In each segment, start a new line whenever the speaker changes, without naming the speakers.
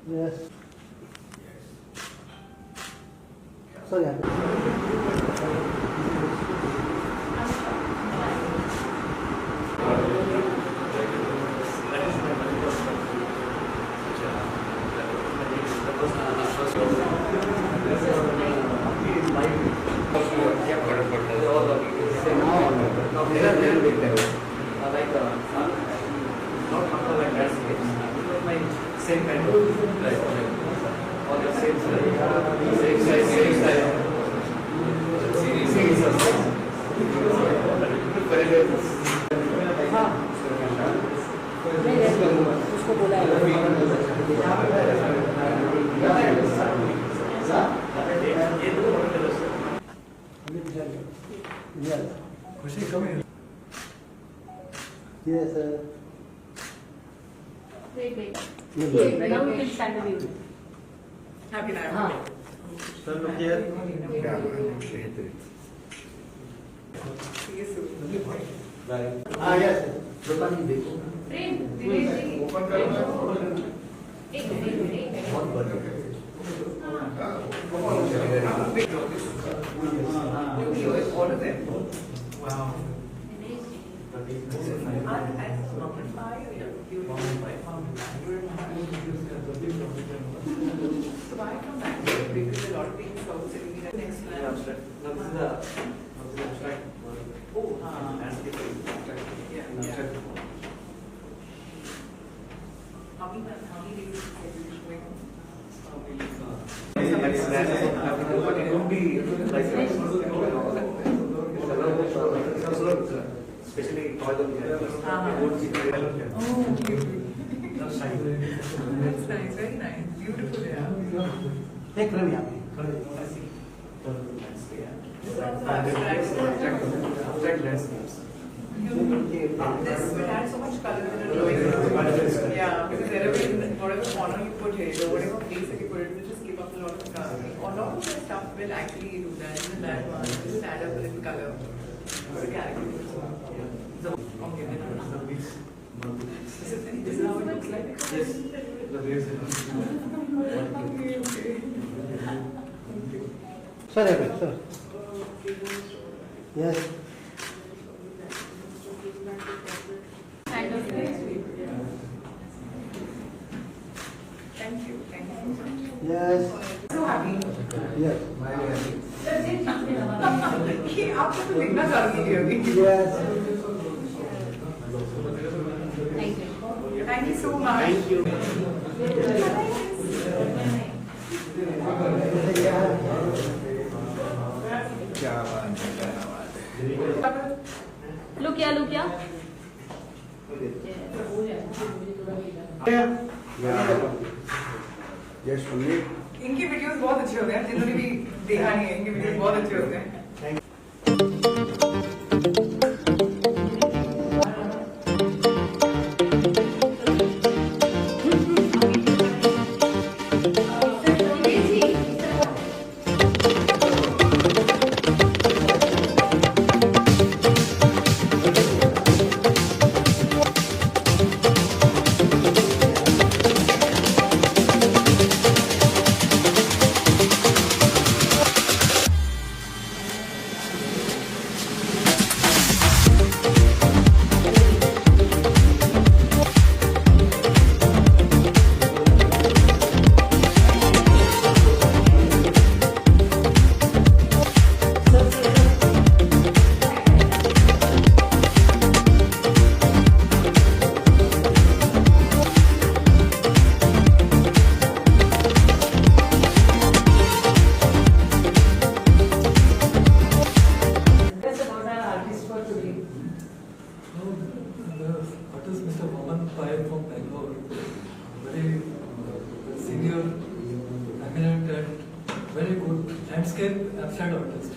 Yes. Sorry.
Same kind of like all the same style.
उसको बोला
खुशी कम है.
Yes.
Wait.
Yes.
Now we can stand the view.
Happy now.
हाँ.
Sir, look here.
See you soon.
Bye.
हाँ yes. दुकान ही देखो.
Frame. Open करो. एक
बहुत बढ़िया.
You show us all of them. Wow. So why come back here? Because a lot of things also sitting in the next line.
Abstract. Now this is the abstract.
Oh,
Landscape abstract.
yeah.
Abstract.
How many days is it showing?
But it could be like especially toilet.
Oh, cute. That's nice, very nice. Beautiful, yeah.
एक रवि यहाँ पे.
Abstract landscapes.
This will add so much color in a drawing. Yeah, because whatever corner you put here, or whatever place that you put it, will just give up a lot of color. Or lot of the stuff will actually do that. Even that one will just add up a little color for the character. Okay, then. This is how it looks like.
Yes. The waves.
Okay.
Sir, sir. Yes.
Kind of place.
Thank you so much.
Yes.
So happy.
Yes.
कि आपको तो दिखना चाहिए अभी.
Yes.
Thank you.
Thank you so much.
Thank you. क्या बात है.
Look here.
Yes, only.
इनकी वीडियोस बहुत अच्छे होते हैं जिन्होंने भी देखा नहीं है इनके वीडियोस बहुत अच्छे होते हैं.
very good landscape abstract artist.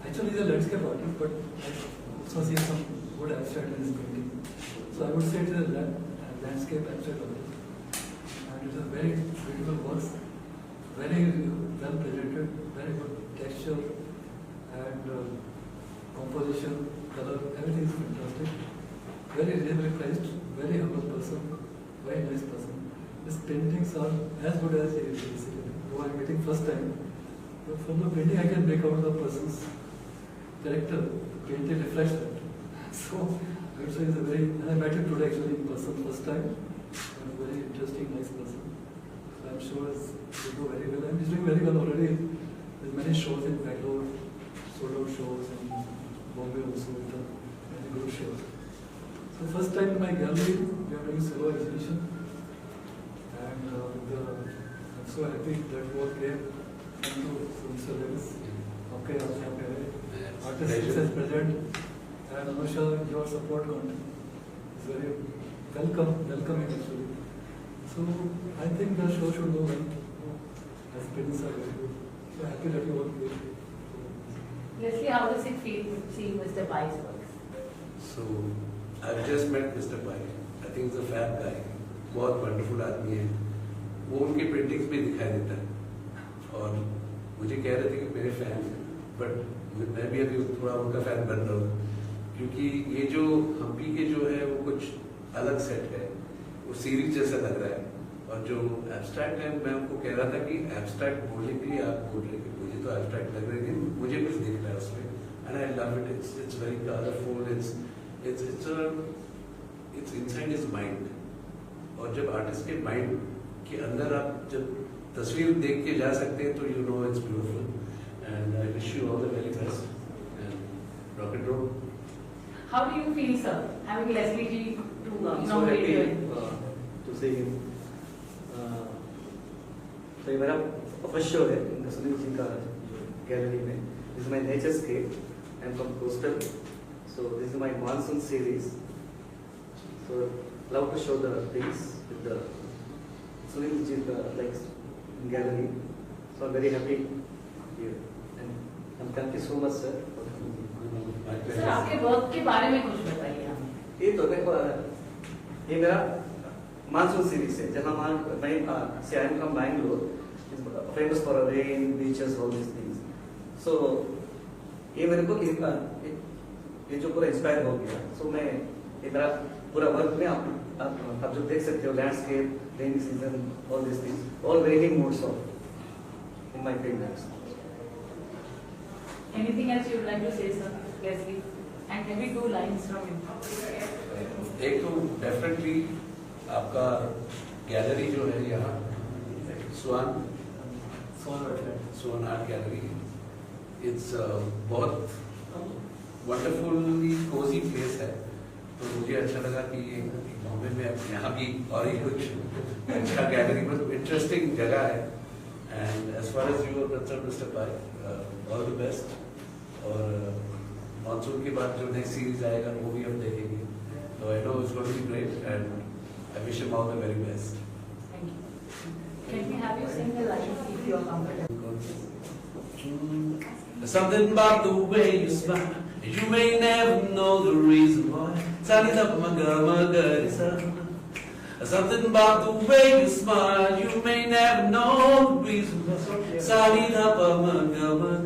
Actually, he's a landscape artist, but I also see some good abstract in his painting. So I would say it is a landscape abstract artist. And it's a very beautiful work, very well presented, very good texture and composition, color, everything is fantastic. Very reasonably priced, very humble person, very nice person. His paintings are as good as he is basically. Though I'm meeting first time, but from the painting I can make out the person's character. Painting reflects that. So I would say he's a very. I met him today actually in person first time. And a very interesting, nice person. So I'm sure he'll do very well. And he's doing very well already. There's many shows in Bangalore, sold out shows, and Bombay also with a very good shows. So first time in my gallery, we are doing solo exhibition. And I'm so happy that work came to Mr. Lewis. Okay, also happy. Artist is present. And Anusha, your support is very welcoming actually. So I think the show should go well. As paintings are very good. So happy that you work with.
Leslie, how does it feel seeing Mr. Bai's works?
So I've just met Mr. Pai. I think he's a fab guy. बहुत wonderful आदमी है. वो उनके paintings में दिखाई देता है. और मुझे कह रहे थे कि मेरे फैन हैं. बट मैं भी अभी थोड़ा उनका फैन बन रहा हूँ. क्योंकि ये जो हम्पी के जो है वो कुछ अलग सेट है. वो सीरीज जैसा लग रहा है. और जो एब्स्ट्रैक्ट है, मैं उनको कह रहा था कि एब्स्ट्रैक्ट बोलने के लिए आप बोल रहे हैं. मुझे तो एब्स्ट्रैक्ट लग रहा है, मुझे कुछ दिख रहा है उसमें. And I love it. It's very colourful. It's inside his mind. और जब आर्टिस्ट के माइंड के अंदर आप जब तस्वीर देख के जा सकते हैं तो you know it's beautiful. And I wish you all the very best and rock and roll.
How do you feel, sir, having Leslie ji to
I'm so
inaugurate
happy
you?
to see him. तो ये मेरा first show है सुनील जी का gallery में. This is my naturescape. I am from coastal. So this is my monsoon series. So love to show the things with the Sunil ji like gallery. So I'm very happy here and thank you so much sir.
Sir, आपके work के बारे में कुछ बताइए हमें.
ये तो देखो ये मेरा मानसून सीरीज है जहाँ मैं से I am from Bangalore. Famous for rain beaches all this things. So ये मेरे को ये जो पूरा इंस्पायर हो गया. सो मैं ये मेरा पूरा वर्क में आप जो देख सकते हो landscape, rainy season, all this things, all raining moods of in my paintings.
Anything else you would like to say, sir, Leslie? And can we do lines from him?
एक तो डेफिनेटली आपका gallery जो है यहाँ स्वान art gallery. It's बहुत wonderfully Cozi place है. तो मुझे अच्छा लगा कि ये बॉम्बे में यहाँ भी और ही कुछ अच्छा गैलरी मतलब इंटरेस्टिंग जगह है. And as far as you are concerned mister Pai, all the best. और मानसून के बाद जो नेक्स्ट सीरीज आएगा वो भी हम देखेंगे. तो I know it's going to be great and I wish him all the very best.
Thank you. Can we have you sing the lines if you are comfortable?
Something about the way you smile, you may never know the reason why. Turning up my good. Something about the way you smile, you may never know the reason why. Turning up my good.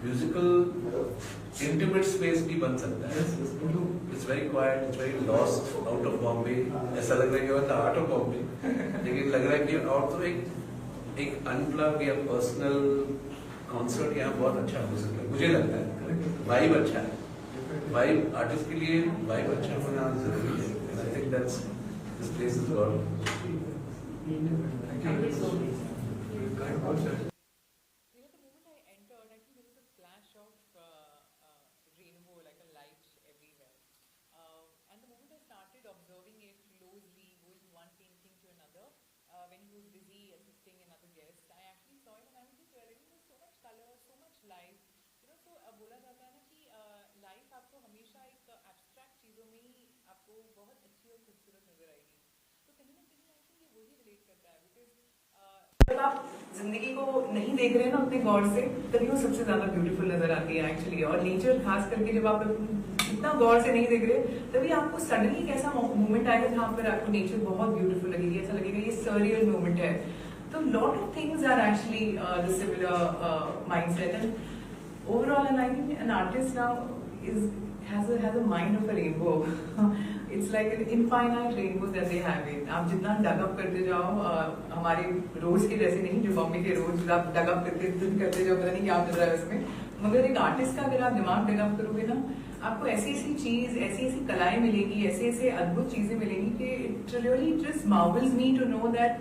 Musical intimate space भी बन सकता है. It's very quite, it's very lost out of Bombay. ऐसा लग रहा है कि वह आउट ऑफ बॉम्बे, लेकिन लग रहा है कि और तो एक अनप्लग या पर्सनल कॉन्सर्ट यहाँ बहुत अच्छा हो सकता है. मुझे लगता है वाइब अच्छा है. वाइब आर्टिस्ट के लिए वाइब अच्छा होना जरूरी है. I think that's this place is God.
Thank you so much.
बोला जाता है ना कि लाइफ आपको हमेशा एक एब्स्ट्रैक्ट चीज़ों में ही आपको बहुत अच्छी और खूबसूरत नजर आएगी. तो कहीं ना कहीं आई थिंक ये वही रिलेट करता है. बिकॉज जब आप जिंदगी को नहीं देख रहे हैं ना अपने गौर से, तभी वो सबसे ज्यादा ब्यूटीफुल नजर आती है एक्चुअली. और नेचर खास करके जब आप इतना गौर से नहीं देख रहे, तभी आपको सडनली एक ऐसा मोमेंट आएगा जहाँ पर आपको नेचर बहुत ब्यूटीफुल लगेगी. ऐसा लगेगा ये सर्रियल मोमेंट है. So a lot of things are actually the similar mindset, and overall, and I think an artist now has a mind of a rainbow. It's like an infinite rainbow that they have it. आप जितना dug up करते जाओ, हमारे रोज के जैसे नहीं जो बॉम्बे के रोज आप dug up करते जाओ, पता नहीं क्या मिल रहा है उसमें. मगर एक आर्टिस्ट का अगर आप दिमाग dug up करोगे ना, आपको ऐसी ऐसी चीज, ऐसी ऐसी कलाएं मिलेंगी, ऐसे ऐसे अद्भुत चीजें मिलेंगी कि it really just marvels me to know that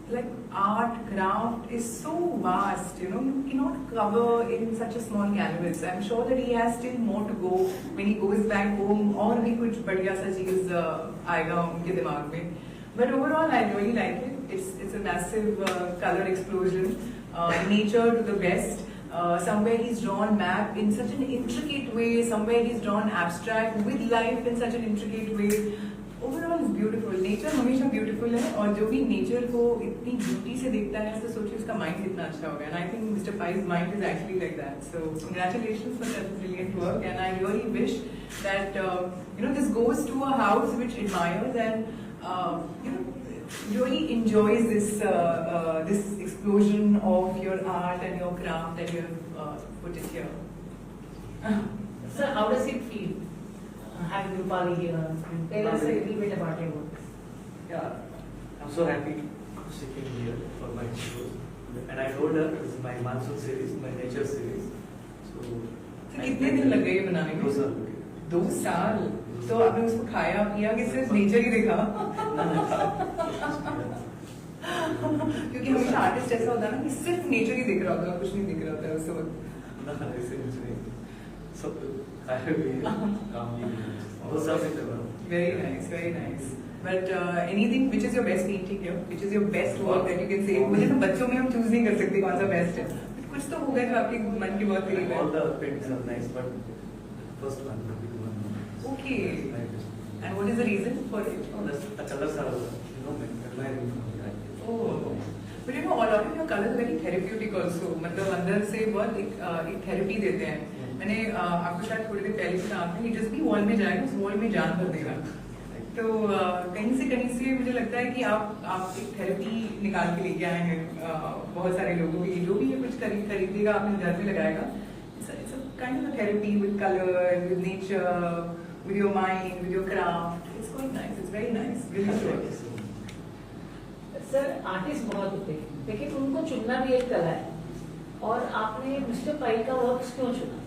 like art, craft is so vast, you know, you cannot cover in such a small canvas. I'm sure that he has still more to go when he goes back home, और भी कुछ बढ़िया सा चीज आएगा उनके दिमाग में. But overall, I really like it. It's a massive color explosion, nature to the best. Somewhere he's drawn map in such an intricate way, somewhere he's drawn abstract with life in such an intricate way. Overall it's beautiful. Nature हमेशा beautiful है, और जो भी nature को इतनी beauty से देखता है तो सोचिए उसका mind कितना अच्छा होगा. And I think Mr. Pai's mind is actually like that. So congratulations for such brilliant work, and I really wish that this goes to a house which admires and really enjoys this explosion of your art and your craft that you have put it here.
Sir, how does it feel having Rupali here? Tell us a little bit about your work.
Yeah, I'm so happy she came here for my shows. And I told her this is my monsoon series, my nature series. So
कितने दिन लग गए बनाने में?
2 साल लगे.
2 साल. तो आपने उसको खाया पिया कि सिर्फ नेचर ही देखा? क्योंकि हमेशा आर्टिस्ट ऐसा होता है ना कि सिर्फ नेचर ही देख रहा होता है, कुछ नहीं दिख रहा होता है उस वक्त.
ऐसे कुछ नहीं. So I have been calmly. 2 साल से कर रहा हूँ.
Very nice, very nice. But anything which is your best painting here, which is your best work that you can say. मुझे तो बच्चों में हम choose नहीं कर सकते कौन सा best है. कुछ तो होगा जो आपके मन के बहुत करीब है.
All the paintings are nice, but first one, the big one.
Okay. And what is the reason for it?
Oh, the colors are, admiring from the eye.
Oh. But a lot of your colors are very therapeutic also. मतलब अंदर से बहुत एक therapy देते हैं. मैंने आपको शायद थोड़ी देर पहले सुना था कि जिस भी वॉल में जाएगा उस वॉल में जान भर देगा. तो कहीं से मुझे लगता है कि आप एक थेरेपी निकाल के लेके आए हैं बहुत सारे लोगों के लिए. जो भी ये कुछ खरीदेगा अपने घर में लगाएगा. It's a kind of a therapy with color, with nature, with your mind, with your craft. It's quite nice. It's very nice. Really good.
Sir artist बहुत होते हैं, लेकिन उनको चुनना भी एक कला है, और आपने मिस्टर पाई का वर्क क्यों चुना?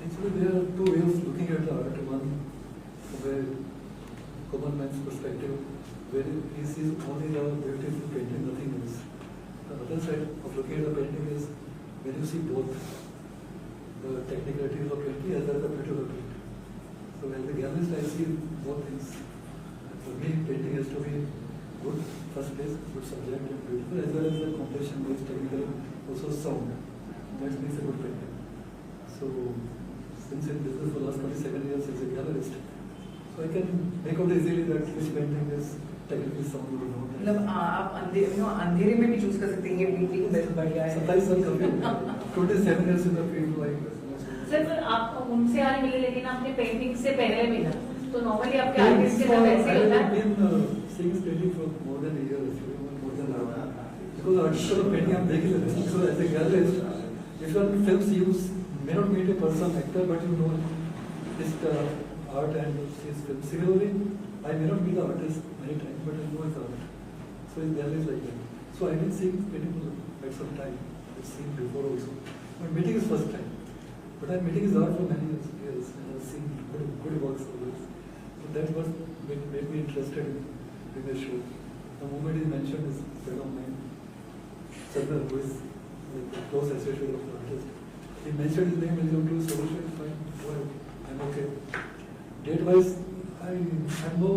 Actually, there are two ways of looking at the art. One, from a common man's perspective, where he sees only the beautiful painting, nothing else. The other side of looking at the painting is when you see both the technicalities of painting as well as the beauty of the painting. So as a gallerist, I see both things. For me, painting has to be good, first place, good subject and beautiful, as well as the composition based technical, also sound. That makes a good painting. So, since in business for the last 27 years as a gallerist, so I can make out easily that this painting is technically sound or not.
मतलब आप अंधेरे में भी choose कर सकते हैं ये painting best बढ़िया है.
Sometimes I'm confused. 27 years in the field, like.
Sir फिर आप उनसे आज मिले, लेकिन आपने पेंटिंग से पहले मिला, तो नॉर्मली आपके आर्टिस्ट के साथ ऐसे होता है?
I've been seeing this painting for more than a year, actually, more than a year. Because artists are painting, I'm making it. So as a gallerist, if you are in films, you may not meet a person, actor, but you know his art and his film. Similarly, I may not meet the artist many times, but I know his art. So his gallery is like that. So I've been seeing painting for quite some time. I've seen before also. But meeting is first time. But I'm meeting his art for many years, and I've seen good works always. So that's what made me interested in doing a show. The moment he mentioned his friend of mine, Chandra, who is a close associate of the artist. He mentioned his name and he went to solution, fine, go ahead, I'm okay. Date-wise, I'm no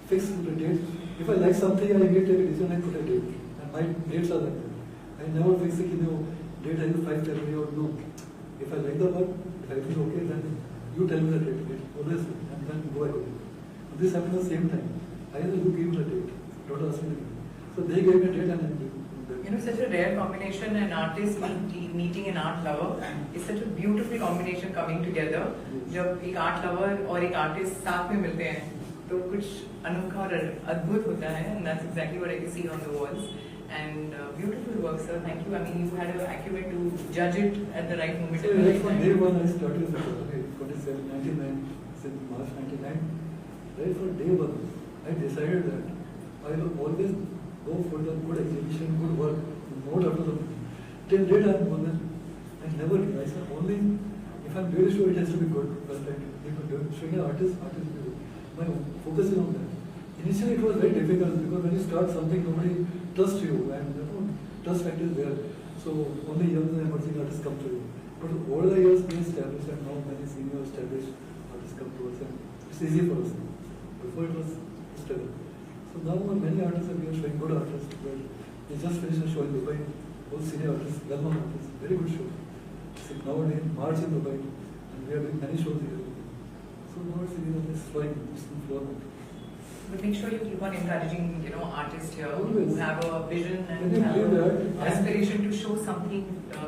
fixed date. If I like something, I take a decision and put a date. And my dates are like that. I never fix it, date has 5 February or no. If I like the work, if I feel okay, then you tell me the date, always, and then go accordingly. This happened at the same time. I said, you give me the date, don't ask me again. So they gave me a date and I did.
Such a rare combination, an artist meeting an art lover. It's such a beautiful combination coming together. जब एक art lover और एक artist साथ में मिलते हैं, तो कुछ अनोखा और अद्भुत होता है, and that's exactly what I can see on the walls. And beautiful work, sir. Thank you. I mean, you had an acumen to judge it at the right moment.
So
at the
right
right
from
time.
day one I started photography, 99, since March 99. Right from day one, I decided that I will always go for the good exhibition, good work, not after the. Till date I am always, I never, I said only if I am really sure it has to be good. But like, if showing an artist will be good. My focus is on that. Initially it was very difficult because when you start something, nobody trusts you and trust factor is there. So only young and emerging artists come to you. But over the years we established and now many senior established artists come to us and it's easy for us now. Before it was a struggle. So now many artists are showing good artists. But they just finished a show in Dubai. All senior artists, well-known artists, very good show. So nowadays March in Dubai and we are doing many shows here. So now it's flowing, it's flowing.
But make sure you keep on encouraging, artists here
Always.
who have a vision
When
and
you
have
do
an
that,
aspiration to show something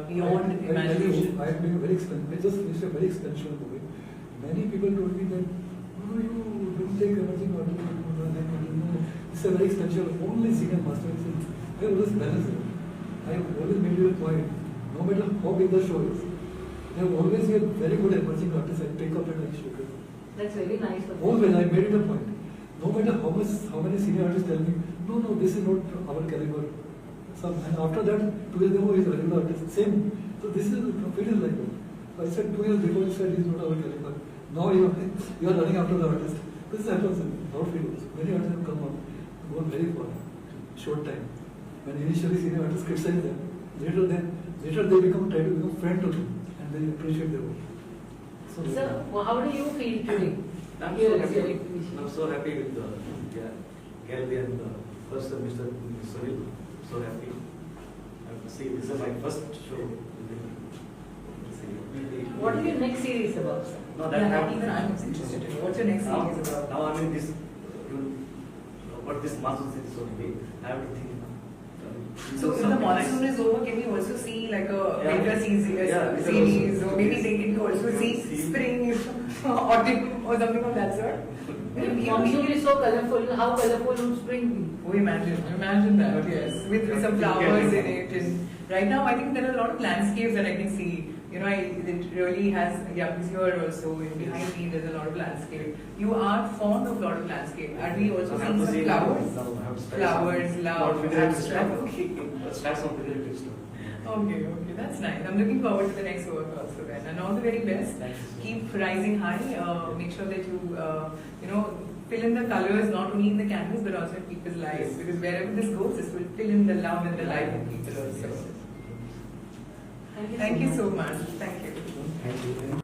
beyond imagination.
I have been very expensive. I just finished a very expensive movie. Many people told me that, no, you don't take emerging artists. No, it's a very expensive. Only senior master. I always balance it. I always made it a point. No matter how big the show is, there will always be a very good emerging artist I pick up and I showcase.
That's very nice of you.
Always, I made it a point. No matter how many senior artists tell me, no, this is not our caliber. And after that, 2 years ago, he's a regular artist. Same. So this is it is like that. So I said 2 years before, he said he's not our caliber. Now you are running after the artist. This happens in our fields. Many artists have come up, gone very far, short time. When initially senior artists criticize them, later they try to become friend to them, and they appreciate their work. So,
Sir, how do you feel today?
I'm
Here
so
is
happy.
your exhibition.
I'm so happy with the gallery and first Mr. Sunil. So happy. See, this is my first show.
What is your next series about, sir?
No,
Yeah,
that
even I'm interested to know. What's your next series about?
Now I'm in this. What this monsoon series only. I have to think.
So if the monsoon is over, can we also see like a
Yeah.
winter season,
Yeah, we can
series,
also-
or maybe they can also see spring, autumn, or something of that sort?
Monsoon is so colorful. How colorful would spring be?
Oh, imagine that, yes, with some flowers in it. And right now, I think there are a lot of landscapes that I can see. It really has, because here also, behind me, there's a lot of landscape. You are fond of a lot of landscape. Are we also seeing some flowers? Flowers, love, abstract. Okay.
Start some figurative stuff.
Okay, that's nice. I'm looking forward to the next work also then. And all the very best.
Thanks.
Keep rising high. Make sure that you, fill in the colors not only in the canvas but also in people's lives. Because wherever this goes, this will fill in the love and the life of people also. Thank you so much. Thank you.
Thank you.